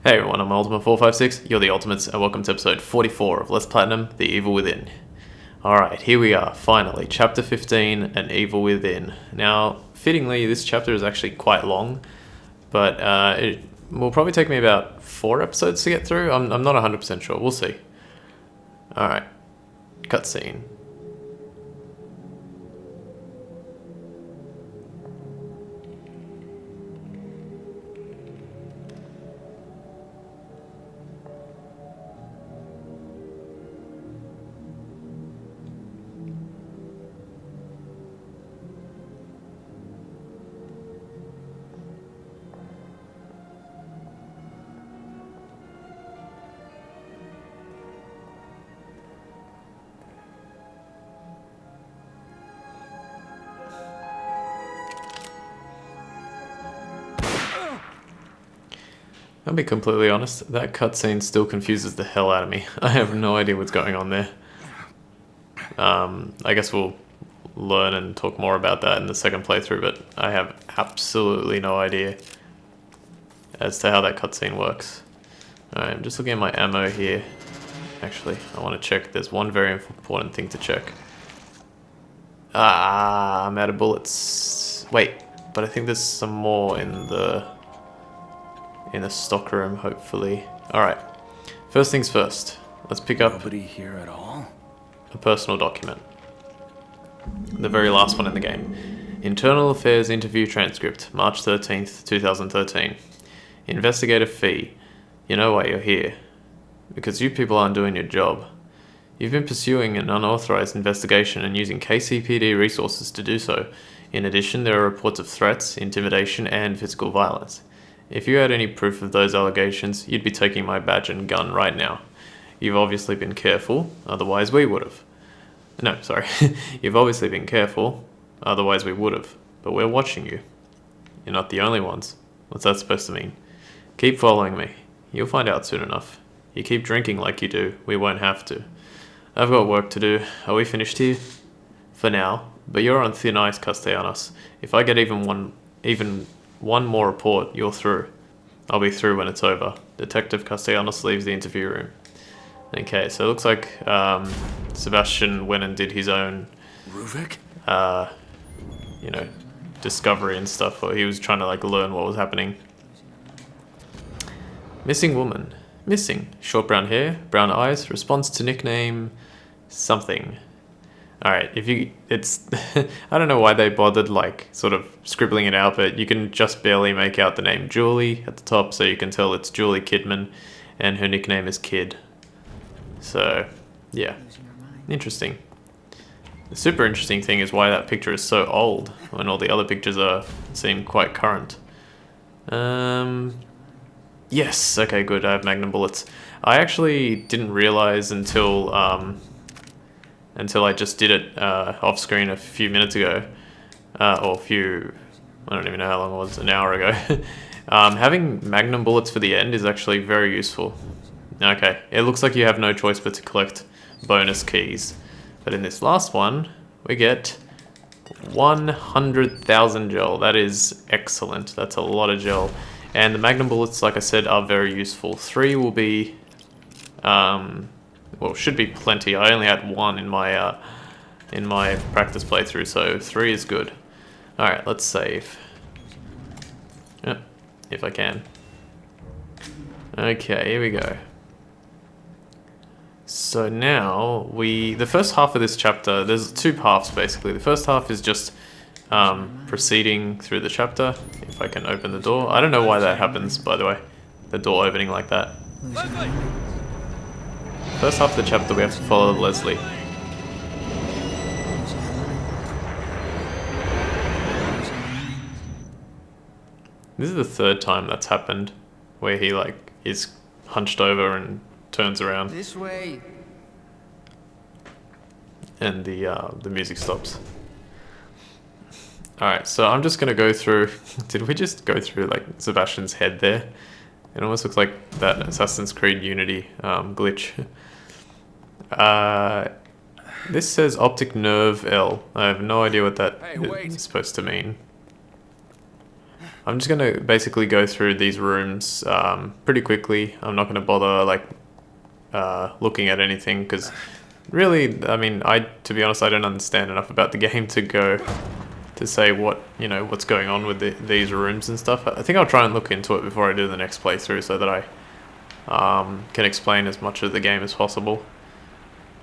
Hey everyone, I'm Ultimate456, you're the Ultimates, and welcome to episode 44 of Less Platinum, The Evil Within. Alright, here we are, finally, chapter 15, An Evil Within. Now, fittingly, this chapter is actually quite long, but it will probably take me about 4 episodes to get through. I'm not 100% sure, we'll see. Alright, cutscene. I'll be completely honest, that cutscene still confuses the hell out of me. I have no idea what's going on there. I guess we'll learn and talk more about that in the second playthrough, but I have absolutely no idea as to how that cutscene works. Alright, I'm just looking at my ammo here. Actually, I want to check. There's one very important thing to check. Ah, I'm out of bullets. Wait, but I think there's some more in the stockroom, hopefully. Alright, first things first. Let's pick up Nobody here at all? a personal document. The very last one in the game. Internal Affairs Interview Transcript, March 13th, 2013. Investigator Fee. You know why you're here. Because you people aren't doing your job. You've been pursuing an unauthorized investigation and using KCPD resources to do so. In addition, there are reports of threats, intimidation, and physical violence. If you had any proof of those allegations, you'd be taking my badge and gun right now. You've obviously been careful, otherwise we would've. No, sorry. You've obviously been careful, otherwise we would've. But we're watching you. You're not the only ones. What's that supposed to mean? Keep following me. You'll find out soon enough. You keep drinking like you do, we won't have to. I've got work to do. Are we finished here? For now. But you're on thin ice, Castellanos. If I get even one more report, you're through. I'll be through when it's over. Detective Castellanos leaves the interview room. Okay, so it looks like Sebastian went and did his own, Ruvik? discovery and stuff. Or he was trying to learn what was happening. Missing woman. Missing. Short brown hair, brown eyes. Response to nickname something. Alright, it's I don't know why they bothered sort of scribbling it out, but you can just barely make out the name Julie at the top, so you can tell it's Julie Kidman, and her nickname is Kid. So, yeah, interesting. The super interesting thing is why that picture is so old, when all the other pictures seem quite current. Yes, okay, good, I have magnum bullets. I actually didn't realize until I just did it off screen a few minutes ago, I don't even know how long it was, an hour ago. Having magnum bullets for the end is actually very useful. Okay, it looks like you have no choice but to collect bonus keys. But in this last one, we get 100,000 gel. That is excellent. That's a lot of gel. And the magnum bullets, like I said, are very useful. 3 will be, should be plenty. I only had 1 in my practice playthrough, so 3 is good. Alright, let's save. Yep, if I can. Okay, here we go. So now, the first half of this chapter, there's 2 halves basically. The first half is just proceeding through the chapter. If I can open the door. I don't know why that happens, by the way. The door opening like that. First half of the chapter we have to follow Leslie. This is the 3rd time that's happened, where he is hunched over and turns around. This way. And the music stops. Alright, so I'm just gonna go through. Did we just go through Sebastian's head there? It almost looks like that Assassin's Creed Unity glitch. This says optic nerve L. I have no idea what that is supposed to mean. I'm just gonna basically go through these rooms pretty quickly. I'm not gonna bother like looking at anything because really, I mean, to be honest, I don't understand enough about the game to go to say what's going on with these rooms and stuff. I think I'll try and look into it before I do the next playthrough so that I can explain as much of the game as possible.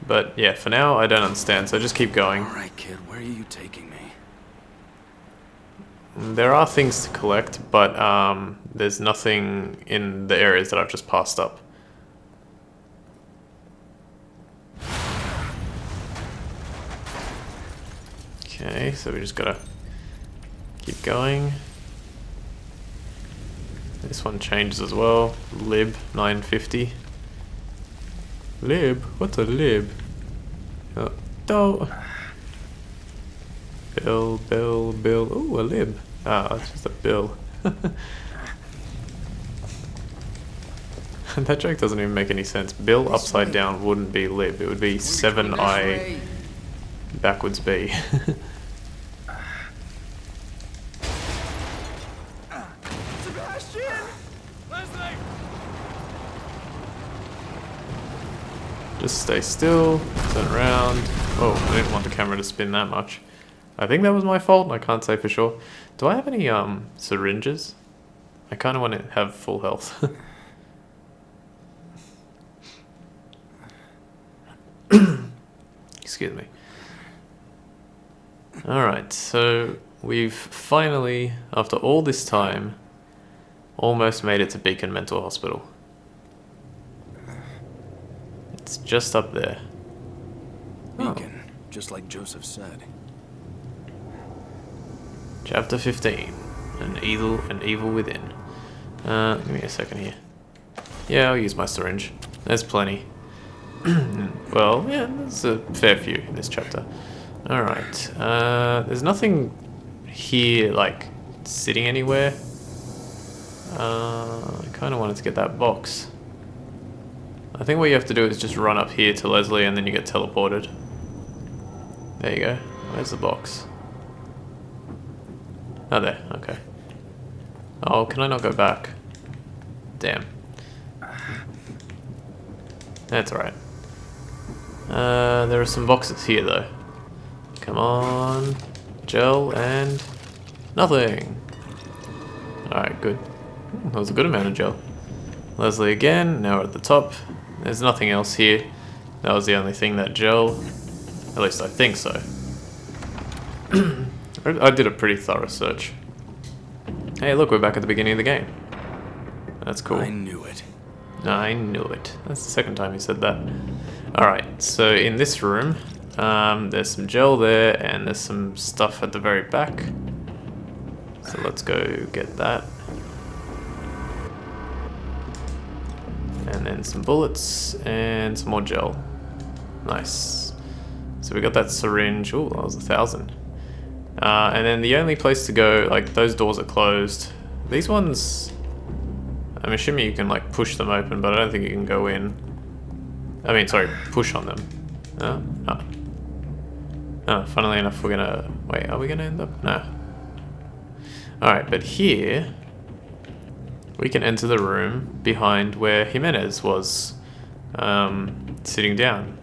But yeah, for now I don't understand, so just keep going. Alright, kid, where are you taking me? There are things to collect, but there's nothing in the areas that I've just passed up. Okay, so we just gotta keep going. This one changes as well. Lib 950. Lib? What's a lib? Oh, don't. Bill. Ooh, a lib. Ah, it's just a bill. That joke doesn't even make any sense. Bill upside down wouldn't be lib. It would be 7I backwards B. Sebastian! Leslie! Just stay still, turn around. Oh, I didn't want the camera to spin that much. I think that was my fault, I can't say for sure. Do I have any syringes? I kind of want to have full health. Excuse me. Alright, so we've finally, after all this time, almost made it to Beacon Mental Hospital. It's just up there. Beacon, just like Joseph said. Chapter 15. An evil within. Give me a second here. Yeah, I'll use my syringe. There's plenty. Well, yeah, there's a fair few in this chapter. Alright. There's nothing here, like, sitting anywhere. I kind of wanted to get that box. I think what you have to do is just run up here to Leslie and then you get teleported. There you go. Where's the box? Oh, there. Okay. Oh, can I not go back? Damn. That's alright. There are some boxes here, though. Come on. Gel and... nothing. Alright, good. That was a good amount of gel. Leslie again. Now we're at the top. There's nothing else here. That was the only thing, that gel. At least I think so. I did a pretty thorough search. Hey, look, we're back at the beginning of the game. That's cool. I knew it. I knew it. That's the second time you said that. Alright, so in this room, there's some gel there, and there's some stuff at the very back. So let's go get that. And then some bullets, and some more gel. Nice. So we got that syringe. Ooh, that was 1,000. And then the only place to go, like, those doors are closed. These ones, I'm assuming you can, like, push them open, but I don't think you can go in. I mean, sorry, push on them. Oh, funnily enough, we're gonna... Wait, are we gonna end up? No. Alright, but here, we can enter the room behind where Jimenez was sitting down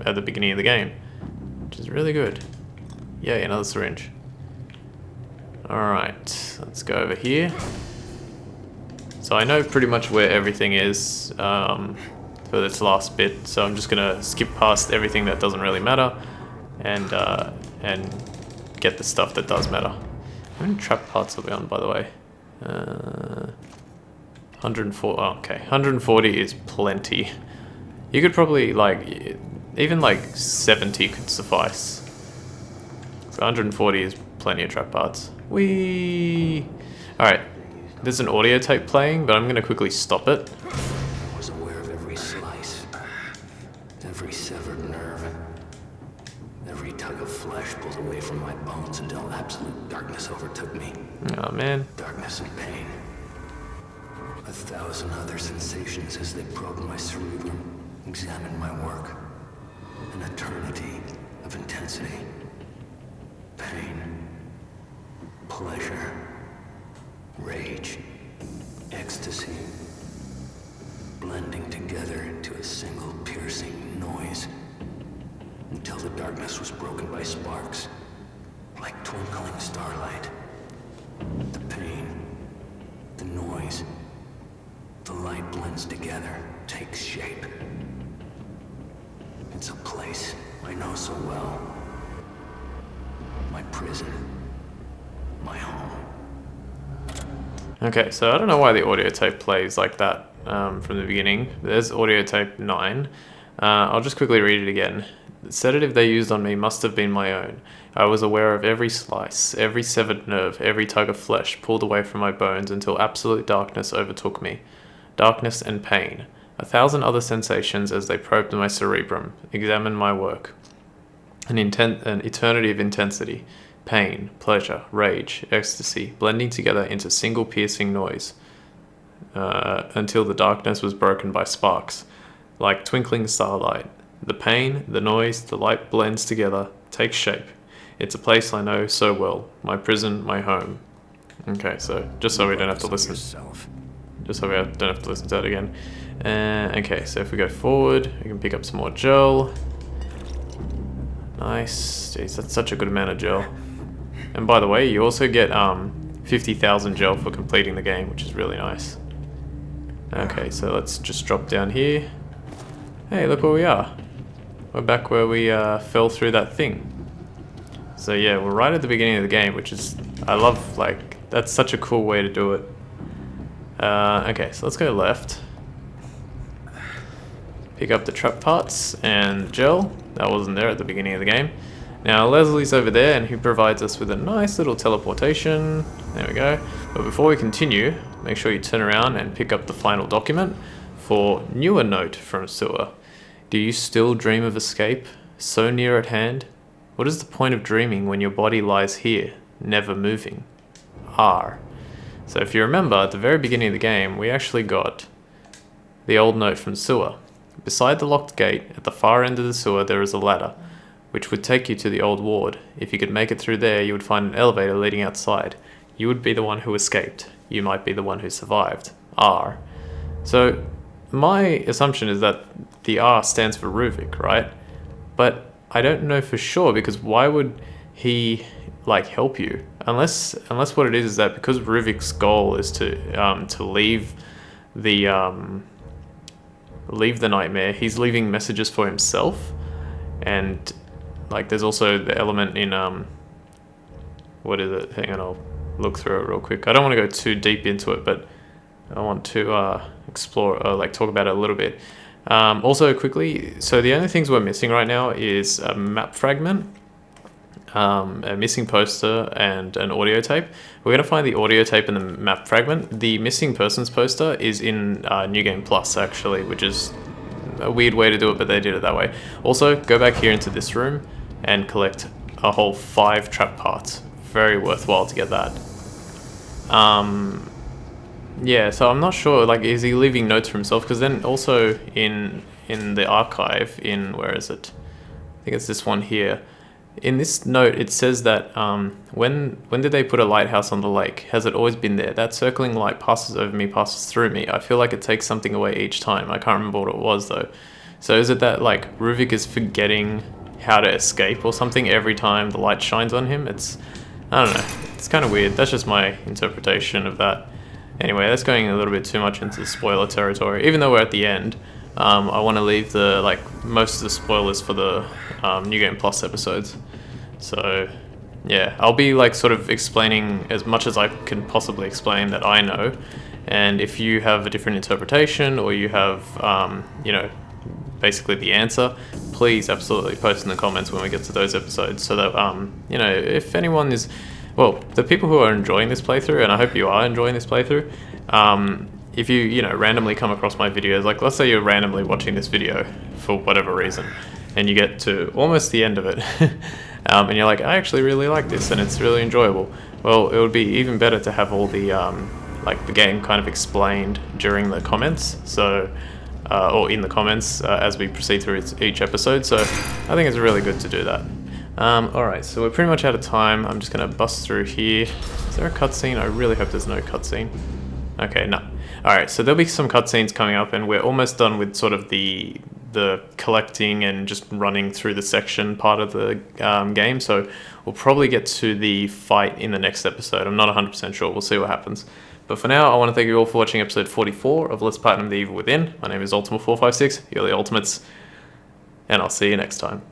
at the beginning of the game, which is really good. Yay, another syringe. Alright, let's go over here. So I know pretty much where everything is for this last bit, so I'm just gonna skip past everything that doesn't really matter and get the stuff that does matter. How many trap parts are we on, by the way? 104. Oh, okay, 140 is plenty. You could probably, like, even like 70 could suffice. So 140 is plenty of trap parts. Whee! Alright, there's an audio tape playing, but I'm going to quickly stop it. I was aware of every slice, every severed nerve, every tug of flesh pulled away from my bones until absolute darkness overtook me. Oh man. Darkness and pain. 1,000 other sensations as they probed my cerebrum, examined my work. An eternity of intensity. Pain. Pleasure. rage, ecstasy, blending together into a single piercing noise, until the darkness was broken by sparks, like twinkling starlight. The pain, the noise, the light blends together, takes shape. It's a place I know so well. My prison. My home. Okay, so I don't know why the audio tape plays like that from the beginning. There's audio tape 9. I'll just quickly read it again. The sedative they used on me must have been my own. I was aware of every slice, every severed nerve, every tug of flesh pulled away from my bones until absolute darkness overtook me. Darkness and pain. 1,000 other sensations as they probed my cerebrum, examined my work. An eternity of intensity. Pain, pleasure, rage, ecstasy, blending together into single piercing noise, until the darkness was broken by sparks, like twinkling starlight. The pain, the noise, the light blends together, takes shape. It's a place I know so well. My prison, my home. Okay, so just so we don't have to listen. Just so we don't have to listen to that again. Okay, so if we go forward, we can pick up some more gel. Nice. Jeez, that's such a good amount of gel. And by the way, you also get 50,000 gel for completing the game, which is really nice. Okay, so let's just drop down here. Hey, look where we are. We're back where we fell through that thing. So yeah, we're right at the beginning of the game, which is, I love, like, that's such a cool way to do it. Okay, so let's go left. Pick up the trap parts and gel. That wasn't there at the beginning of the game. Now Leslie's over there and he provides us with a nice little teleportation. There we go. But before we continue, make sure you turn around and pick up the final document for newer note from Sewer. Do you still dream of escape? So near at hand? What is the point of dreaming when your body lies here, never moving? R. So if you remember, at the very beginning of the game, we actually got the old note from Sewer. Beside the locked gate, at the far end of the sewer, there is a ladder, which would take you to the old ward. If you could make it through there, you would find an elevator leading outside. You would be the one who escaped. You might be the one who survived. R. So my assumption is that the R stands for Ruvik, right? But I don't know for sure, because why would he like help you? Unless what it is that because Ruvik's goal is to leave the nightmare, he's leaving messages for himself. And like there's also the element in what is it? Hang on, I'll look through it real quick. I don't want to go too deep into it, but I want to explore, like talk about it a little bit. Also quickly, so the only things we're missing right now is a map fragment, a missing poster, and an audio tape. We're going to find the audio tape and the map fragment. The missing persons poster is in New Game Plus, actually, which is a weird way to do it, but they did it that way. Also, go back here into this room and collect a whole 5 trap parts. Very worthwhile to get that. Yeah, so I'm not sure, like, is he leaving notes for himself? Because then also in the archive, where is it? I think it's this one here. In this note, it says that when did they put a lighthouse on the lake? Has it always been there? That circling light passes over me, passes through me. I feel like it takes something away each time. I can't remember what it was, though. So is it that, like, Ruvik is forgetting how to escape or something every time the light shines on him? I don't know. It's kind of weird. That's just my interpretation of that. Anyway, that's going a little bit too much into spoiler territory. Even though we're at the end, I want to leave most of the spoilers for the New Game Plus episodes. So yeah, I'll be like sort of explaining as much as I can possibly explain that I know. And if you have a different interpretation or you have, basically the answer, please absolutely post in the comments when we get to those episodes so that, if anyone is, well, the people who are enjoying this playthrough, and I hope you are enjoying this playthrough, if you randomly come across my videos, like let's say you're randomly watching this video for whatever reason, and you get to almost the end of it, and you're like, I actually really like this, and it's really enjoyable. Well, it would be even better to have all the, the game kind of explained during the comments, so, or in the comments as we proceed through each episode, so I think it's really good to do that. Alright, so we're pretty much out of time. I'm just gonna bust through here. Is there a cutscene? I really hope there's no cutscene. Okay, no. Alright, so there'll be some cutscenes coming up, and we're almost done with sort of the collecting and just running through the section part of the game, so we'll probably get to the fight in the next episode. I'm not 100% sure. We'll see what happens. But for now, I want to thank you all for watching episode 44 of Let's Platinum the Evil Within. My name is Ultima456, you're the Ultimates, and I'll see you next time.